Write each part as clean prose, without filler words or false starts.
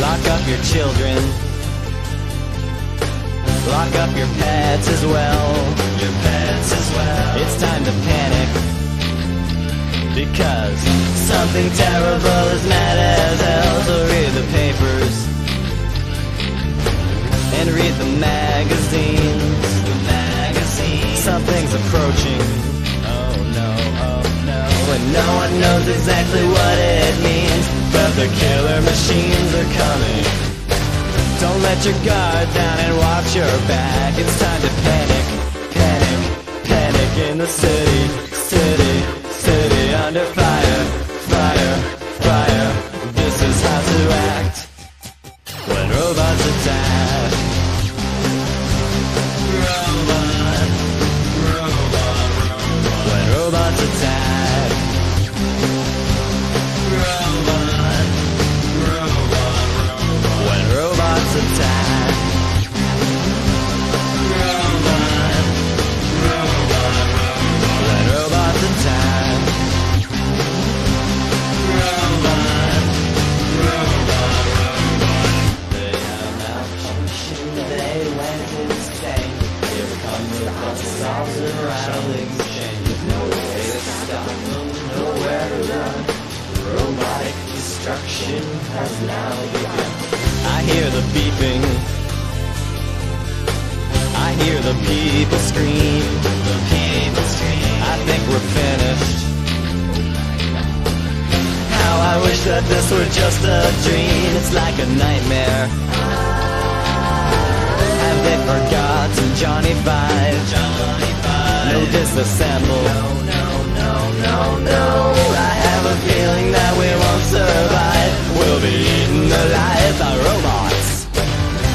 Lock up your children. Lock up your pets as well. Your pets as well. It's time to panic, because something terrible is mad as hell. So read the papers and read the magazines. The magazines. Something's approaching. Oh no, oh no. And no one knows exactly what it means, but the killer machines are coming. Don't let your guard down and watch your back. It's time to panic, panic, panic in the city, city, city under fire, fire, fire. This is how to act when robots attack. Robot, robot, robot. When robots attack. Robot, robot, robot. When robots attack. Robot, robot, robot. When robots attack. Robot, robot, robot. They are malfunctioned, they went insane. Here come the buzzsaws and rattling chains. No way to stop them, nowhere to run. Robotic destruction has now begun. I hear the beeping, I hear the people scream. The people scream. I think we're finished. How I wish that this were just a dream. It's like a nightmare. Have they forgotten Johnny Five? Johnny Five. No disassemble. No, no, no, no, no. I have a feeling that we won't survive. We'll be eaten alive by robots.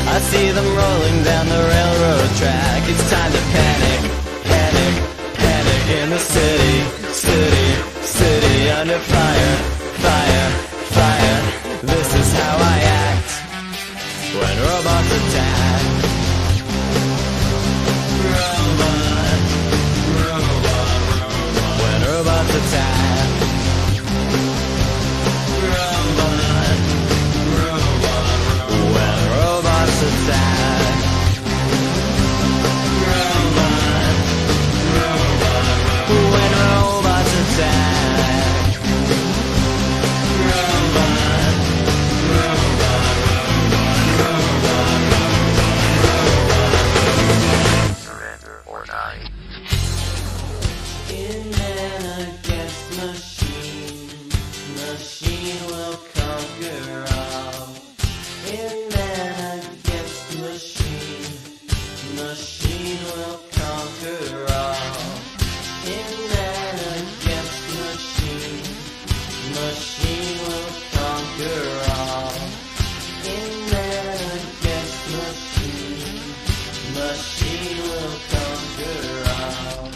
I see them rolling down the railroad track. It's time to panic, panic, panic in the city, city, city under fire, fire, fire. This is how I act when robots attack. Robot, robot, robot. When robots attack. Robot, robot, robot. When robots attack. Robot, robot, robot. When robots attack. Robot, robot, robot, robot. Surrender or die. In man against machine, machine will conquer all. In man against machine, machine will conquer all. In man against machine, machine will conquer all. In man against machine, machine will conquer all.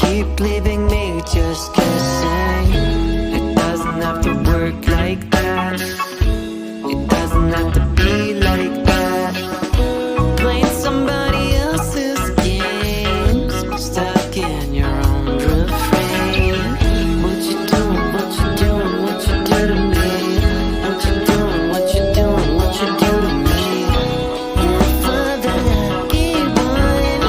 keep leaving me just guessing. It doesn't have to work like that. It doesn't have to be like that. Playing somebody else's games, stuck in your own refrain. What you doing, what you doing, what you do to me? What you doing, what you doing, what you do to me? You're for the lucky one.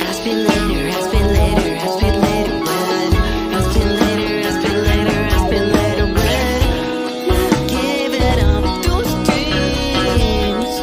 Ask me later, ask me later, ask me later when. Ask me later, ask me later, ask me later when. Not giving up those dreams.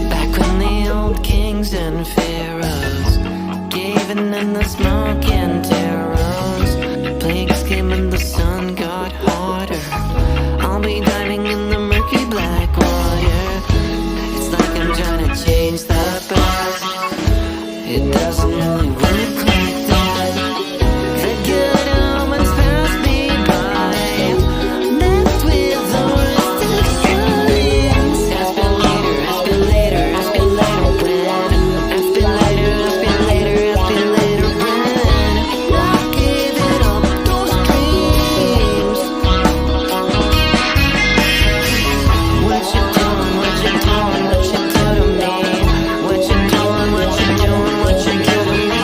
Back when the old kings and pharaohs gave in the smoke and terrors, plagues came and the sun got hotter. I'll be diving in the murky black water. It's like I'm trying to change the past. It doesn't really work like that. The good omens pass me by, left with the rest of silence. Ask me later, ask me later, ask me later when. Ask me later, ask me later, ask me later when. Not giving up those dreams. What you doing, what you doing, what you do to me? What you doing, what you doing, what you do to me?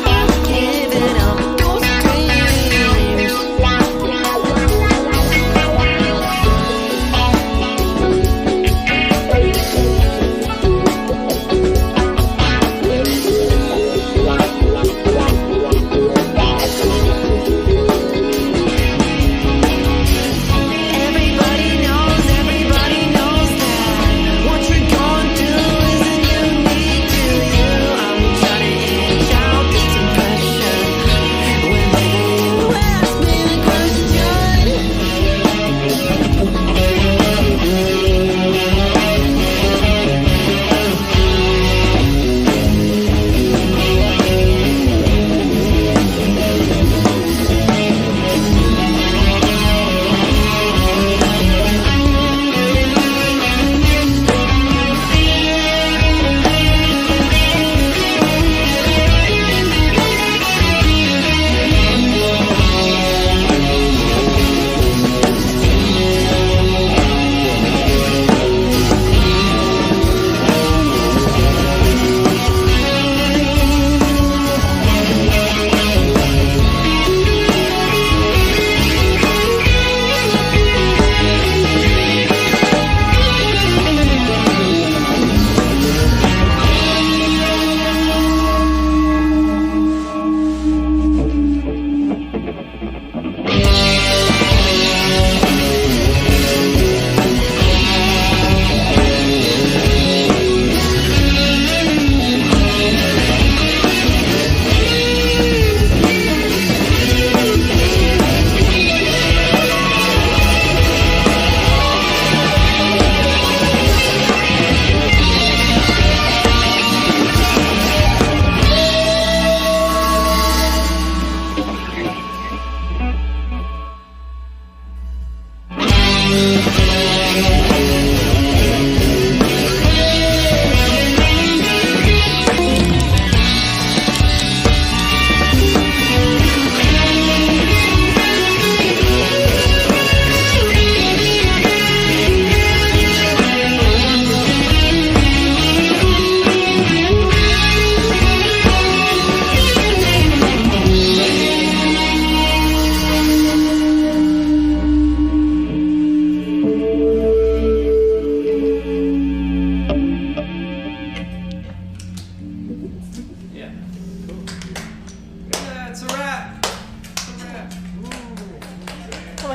Not giving up those dreams. Everybody knows that what you're going through isn't unique to you. I'm trying to inch out this impression whenever you ask me the question.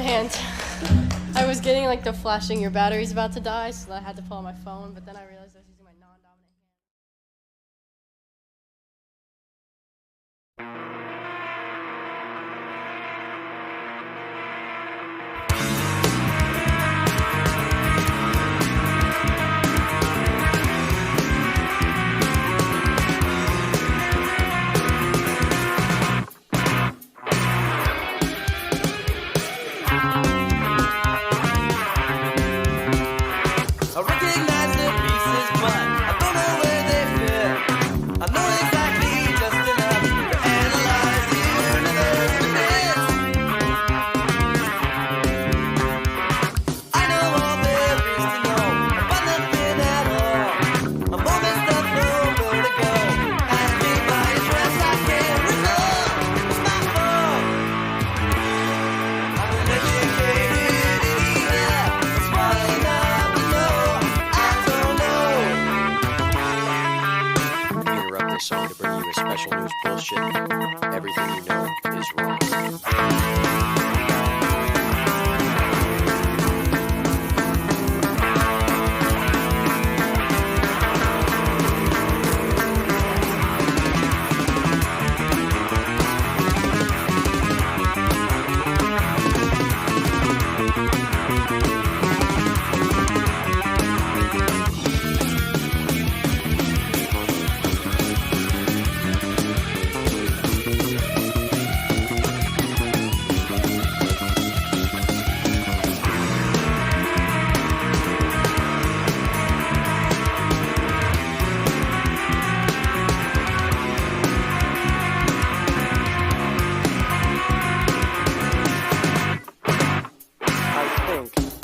Hands. I was getting like the flashing your battery's about to die, so I had to pull out my phone, but then I realized song to bring you a special news bullshit. Everything you know is wrong.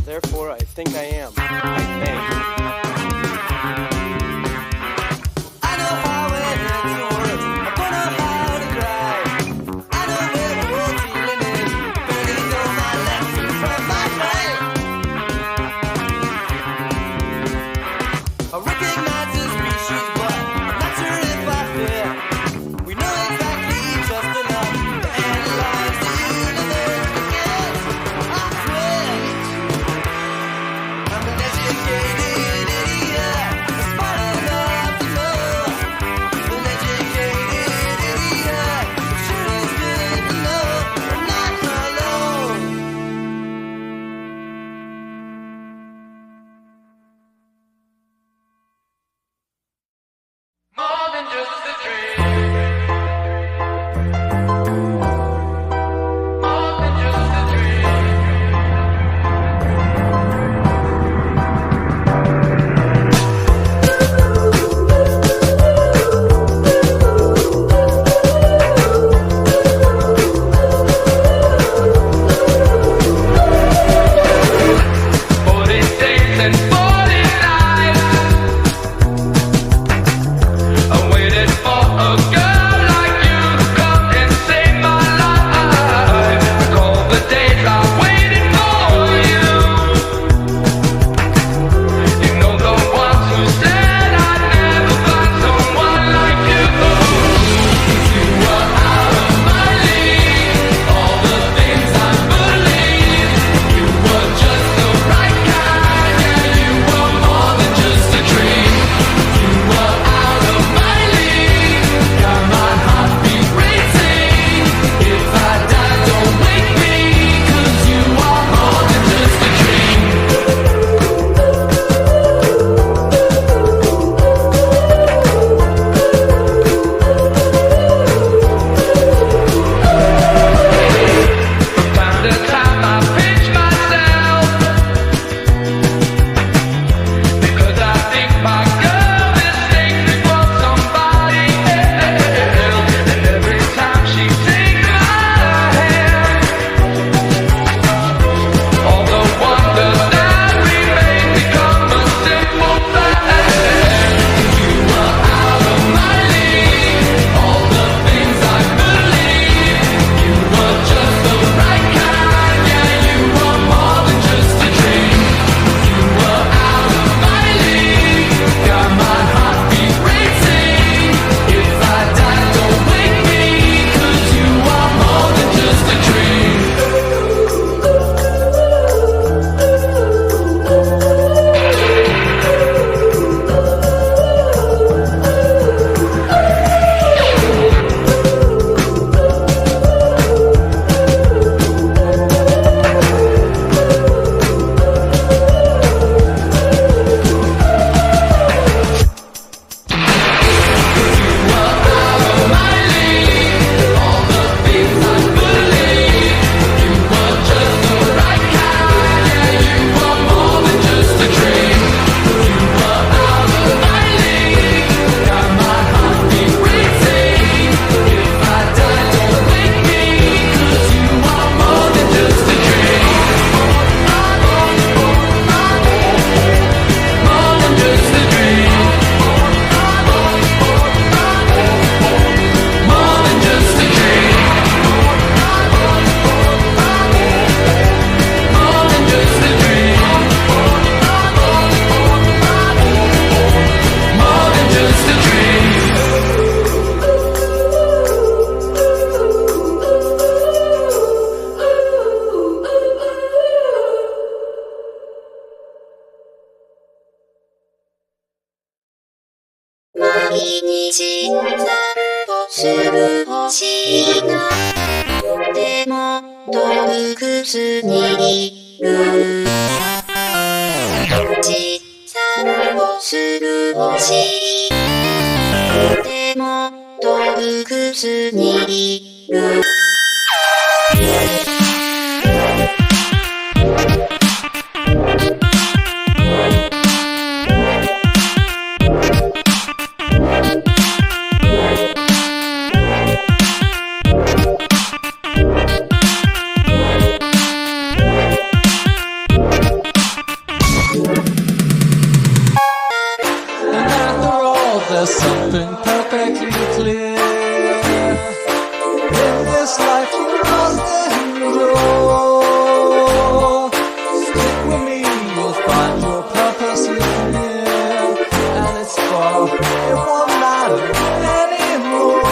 Therefore, I think I am. I think. I know how it is to work. I know how to drive. I know where the world's feeling is. Barely know my lessons from my life. I recognize the species, but I'm not sure if I fit. We know exactly just enough to analyze the universe. Yes, I quit. I'm 旅に散ったとする星がでも洞窟にいる小さくする星でも洞窟にいるThere's something perfectly clear. In this life you must endure. Stick with me, you'll find your purpose is near. And it's far, it won't matter anymore.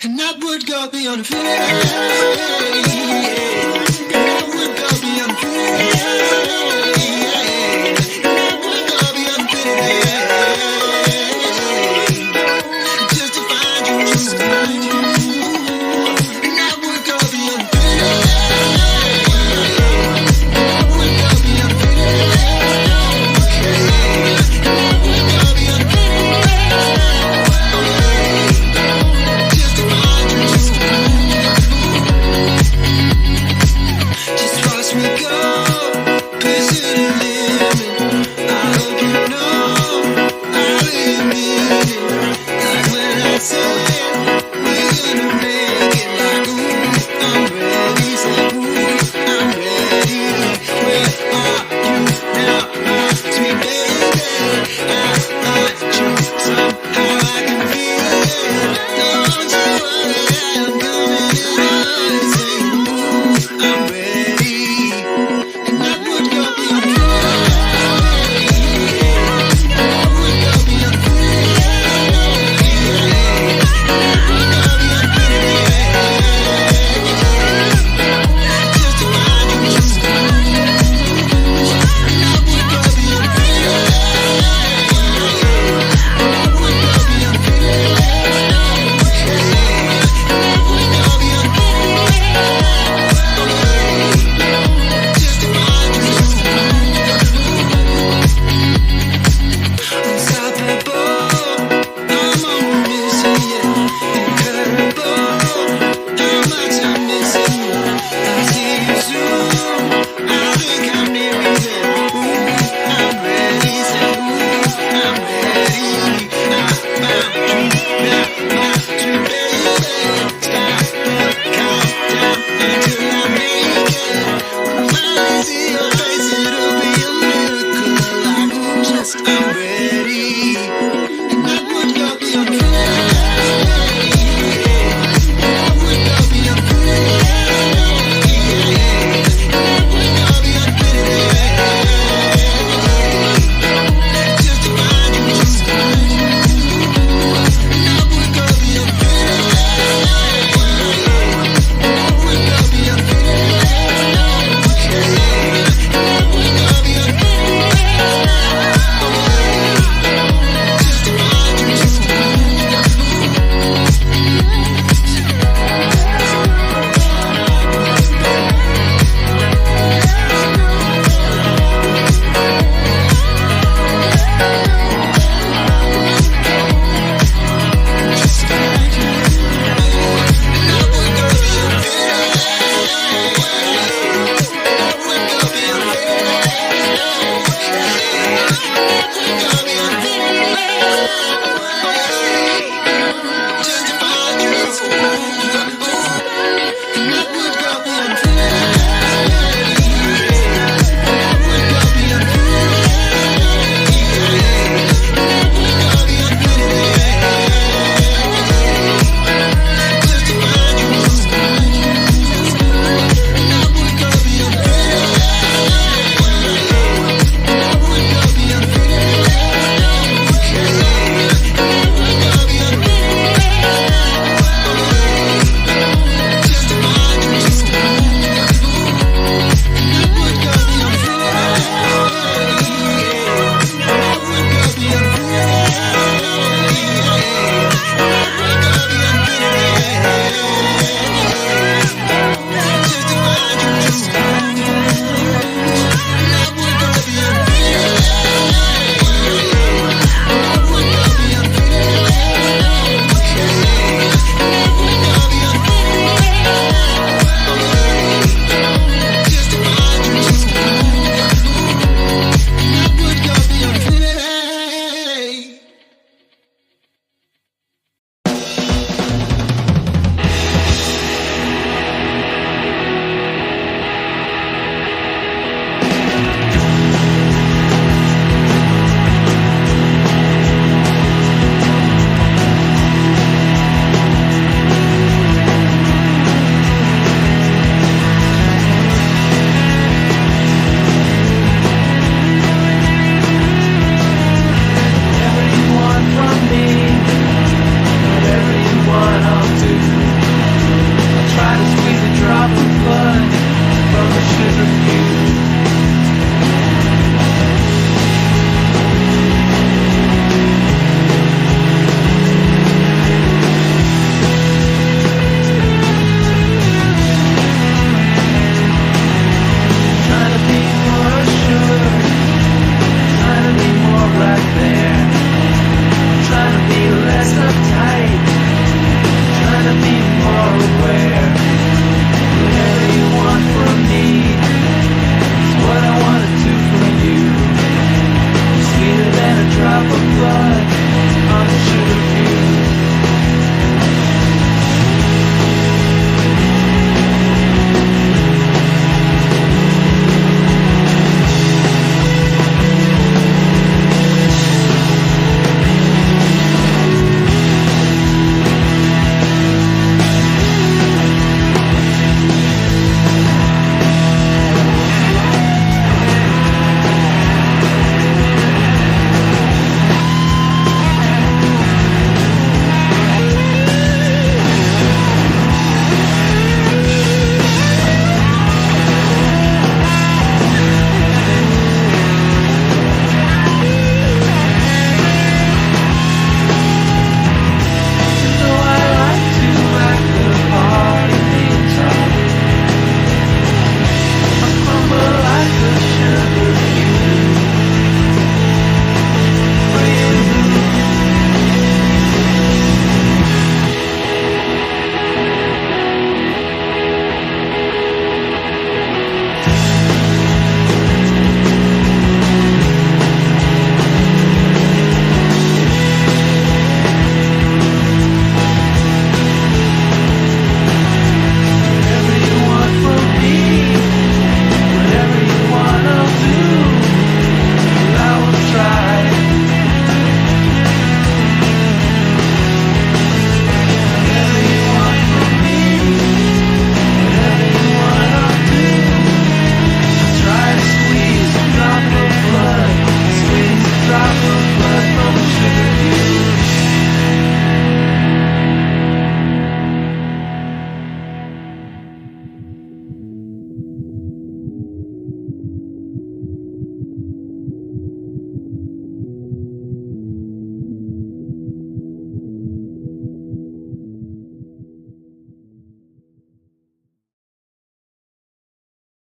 And that would go beyond a feeling.